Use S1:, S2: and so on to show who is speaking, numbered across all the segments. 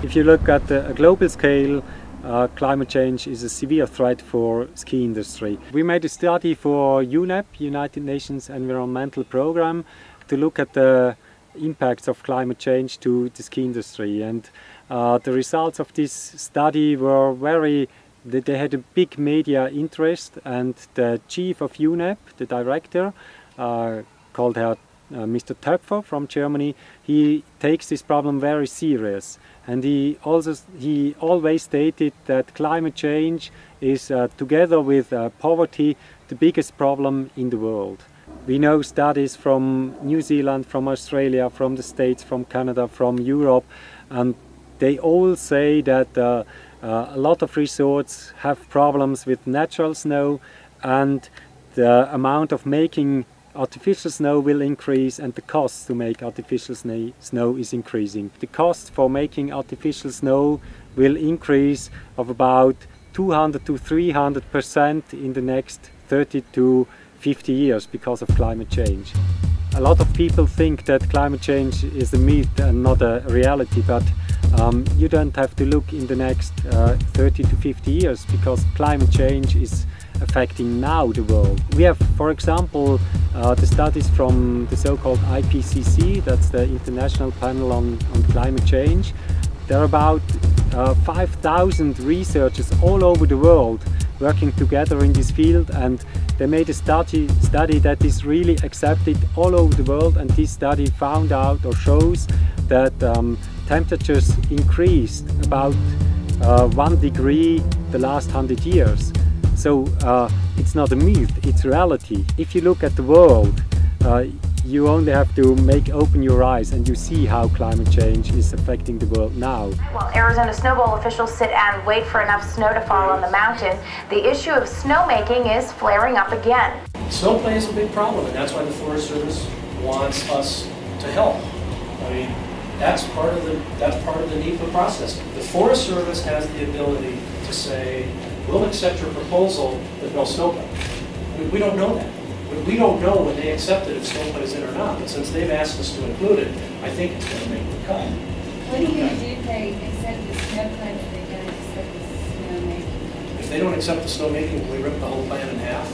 S1: If you look at a global scale, climate change is a severe threat for ski industry. We made a study for UNEP, United Nations Environmental Programme, to look at the impacts of climate change to the ski industry, and the results of this study were they had a big media interest, and the chief of UNEP, the director, called out Mr. Töpfer from Germany, he takes this problem very serious, and he always stated that climate change is together with poverty the biggest problem in the world. We know studies from New Zealand, from Australia, from the States, from Canada, from Europe, and they all say that a lot of resorts have problems with natural snow, and the amount of making artificial snow will increase, and the cost to make artificial snow is increasing. The cost for making artificial snow will increase of about 200 to 300% in the next 30 to 50 years because of climate change. A lot of people think that climate change is a myth and not a reality, but you don't have to look in the next 30 to 50 years, because climate change is affecting now the world. We have, for example, the studies from the so-called IPCC, that's the International Panel on Climate Change. There are about 5,000 researchers all over the world working together in this field, and they made a study that is really accepted all over the world, and this study found out or shows that temperatures increased about 1 degree the last 100 years. So it's not a myth, it's reality. If you look at the world, you only have to open your eyes and you see how climate change is affecting the world now.
S2: While Arizona SNOWBOWL officials sit and wait for enough snow to fall on the mountain, the issue of snowmaking is flaring up again.
S3: Snowplay is a big problem, and that's why the Forest Service wants us to help. I mean, that's part of the NEPA process. The Forest Service has the ability to say, we'll accept your proposal, but no snowplay. We don't know that. We don't know when they accept it if snowplay is in or not, but since they've asked us to include it, I think it's going to make the cut.
S4: What do you do if they accept the snowplay but they don't accept the snowmaking?
S3: If they don't accept the snowmaking, we rip the whole plan in half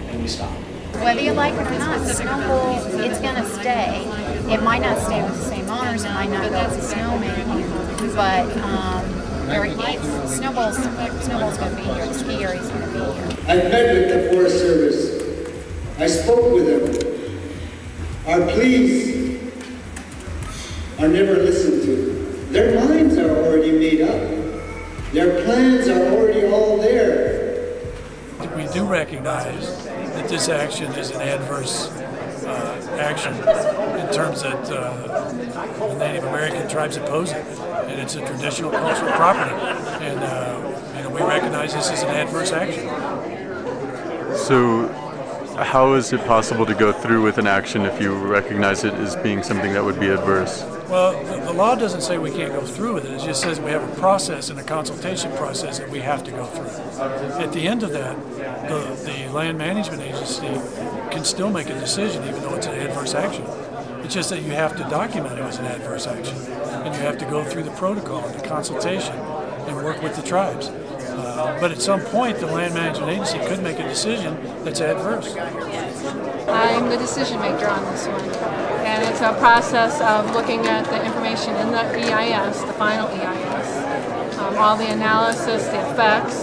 S3: and we stop.
S5: Whether you like it or not, SNOWBOWL, it's going to stay. It might not stay with the same owners, it might not go to snowmaking, but SNOWBOWL's going to be here, the ski area's going to be here.
S6: I met with the Forest Service. I spoke with them. Our pleas are never listened to. Their minds are already made up. Their plans are already all there.
S7: We do recognize that this action is an adverse action in terms that the Native American tribes oppose it, and it's a traditional cultural property, and we recognize this as an adverse action.
S8: So how is it possible to go through with an action if you recognize it as being something that would be adverse?
S7: Well, the law doesn't say we can't go through with it. It just says we have a process and a consultation process that we have to go through. At the end of that, the land management agency can still make a decision even though it's an adverse action. It's just that you have to document it as an adverse action, and you have to go through the protocol and the consultation and work with the tribes. But at some point, the land management agency could make a decision that's adverse.
S9: I'm the decision maker on this one, and it's a process of looking at the information in the EIS, the final EIS, all the analysis, the effects,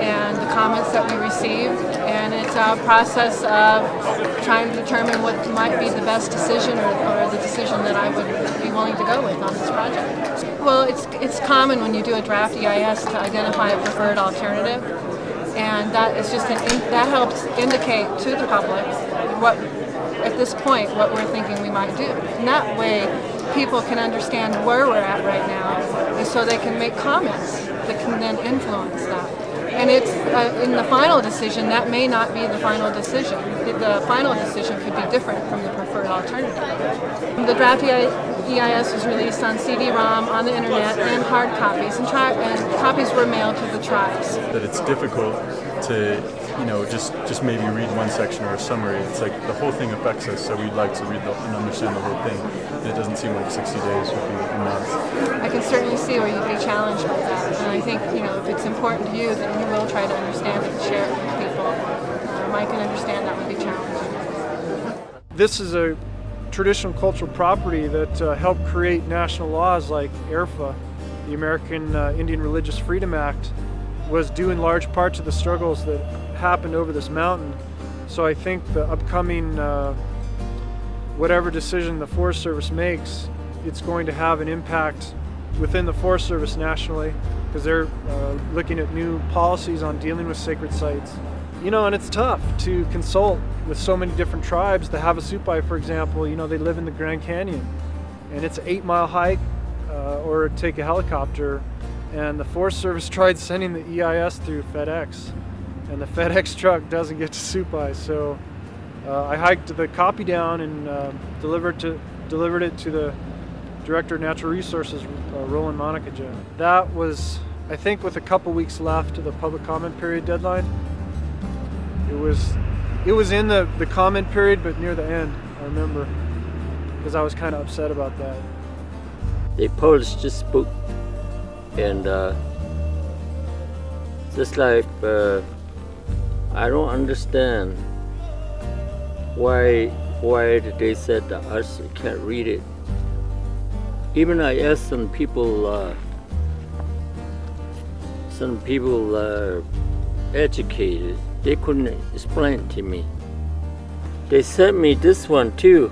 S9: and the comments that we received, and it's a process of trying to determine what might be the best decision or the decision that I would be willing to go with on this project. Well, it's common when you do a draft EIS to identify a preferred alternative, and that is just that helps indicate to the public what, at this point, what we're thinking we might do. And that way, people can understand where we're at right now, and so they can make comments that can then influence that. And it's in the final decision, that may not be the final decision. The final decision could be different from the preferred alternative. The draft EIS was released on CD-ROM, on the internet, and hard copies, and copies were mailed to the tribes.
S8: That it's difficult to, just maybe read one section or a summary. It's like the whole thing affects us, so we'd like to read and understand the whole thing. And it doesn't seem like 60 days would be enough.
S9: I can certainly see where you'd be challenged by that. And I think, you know, if it's important to you, then you will try to understand it and share it with people. I can understand that would be challenging.
S7: This is a traditional cultural property that helped create national laws like AIRFA, the American Indian Religious Freedom Act, was due in large part to the struggles that happened over this mountain. So I think the upcoming, whatever decision the Forest Service makes, it's going to have an impact within the Forest Service nationally, because they're looking at new policies on dealing with sacred sites. You know, and it's tough to consult with so many different tribes. The Havasupai, for example, you know, they live in the Grand Canyon, and it's an 8-mile hike or take a helicopter. And the Forest Service tried sending the EIS through FedEx, and the FedEx truck doesn't get to Supai. So I hiked the copy down and delivered it to the Director of Natural Resources, Roland Monikaja. That was, I think, with a couple weeks left to the public comment period deadline. It was in the comment period, but near the end, I remember, because I was kind of upset about that.
S10: They published this book, and just like I don't understand why they said that us can't read it. Even I asked some people educated. They couldn't explain it to me. They sent me this one too,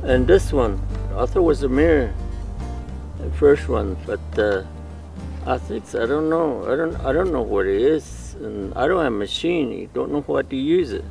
S10: and this one. I thought it was a mirror, the first one, but I don't know. I don't know what it is, and I don't have a machine. You don't know how to use it.